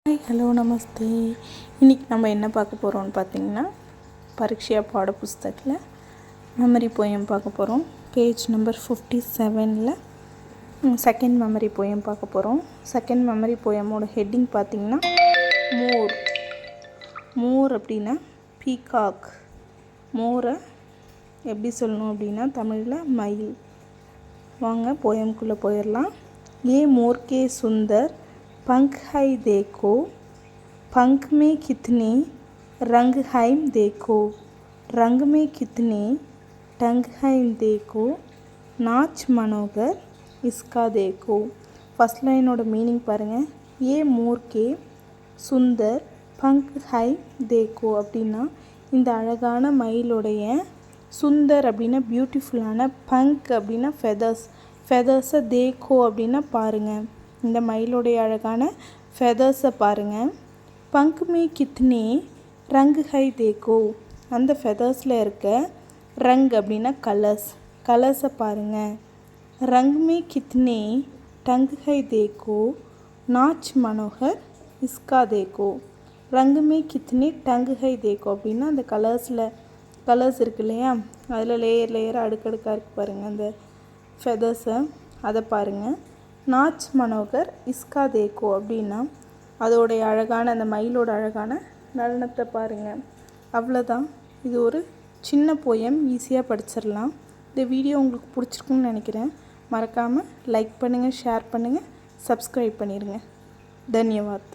Hi hello நமஸ்தே. இன்றைக்கி நம்ம என்ன பார்க்க போகிறோம்னு பார்த்திங்கன்னா பரீட்சையா பாட புஸ்தகத்தில் மெமரி போயம் பார்க்க போகிறோம். Page number 57 second memory poem பார்க்க போகிறோம். செகண்ட் மெமரி போயமோட ஹெட்டிங் பார்த்திங்கன்னா மோர். மோர் அப்படின்னா பீகாக். மோரை எப்படி சொல்லணும் அப்படின்னா தமிழில் மயில். வாங்க போயம்குள்ளே போயிடலாம். ஏ मोर के सुंदर पंख है देखो, पंख में कितने रंग है देखो, रंग में कितने टंग है देखो, नाच मनोगर इसका देखो. ஃபஸ்ட் லைனோட மீனிங் பாருங்கள். ஏ मोर के सुंदर पंख है देखो அப்படின்னா இந்த அழகான மயிலுடைய சுந்தர் அப்படின்னா பியூட்டிஃபுல்லான, பங்க் அப்படின்னா ஃபெதர்ஸை தேக்கோ அப்படின்னா பாருங்கள். இந்த மயிலுடைய அழகான ஃபெதர்ஸை பாருங்கள். பங்க் மே கித்னே ரங்கு ஹை தேக்கோ, அந்த ஃபெதர்ஸில் இருக்க ரங் அப்படின்னா கலர்ஸை பாருங்கள். ரங் மே கித்னே டங் ஹை தேக்கோ, நாச் மனோகர் இஸ்கா தேக்கோ. ரங்கு மே கித்னே டங் ஹை தேக்கோ அப்படின்னா அந்த கலர்ஸ் இருக்கு இல்லையா, அதில் லேயராக அடுக்கடுக்காக இருக்குது பாருங்கள் அந்த ஃபெதர்ஸை, அதை பாருங்கள். நாச் மனோகர் இஸ்கா தேக்கோ அப்படின்னா அதோடைய அழகான அந்த மயிலோட அழகான நடனத்தை பாருங்கள். அவ்வளோதான். இது ஒரு சின்ன போயம், ஈஸியாக படிச்சிடலாம். இந்த வீடியோ உங்களுக்கு பிடிச்சிருக்குன்னு நினைக்கிறேன். மறக்காமல் லைக் பண்ணுங்கள், ஷேர் பண்ணுங்கள், சப்ஸ்கிரைப் பண்ணிடுங்க. தன்யவாத்.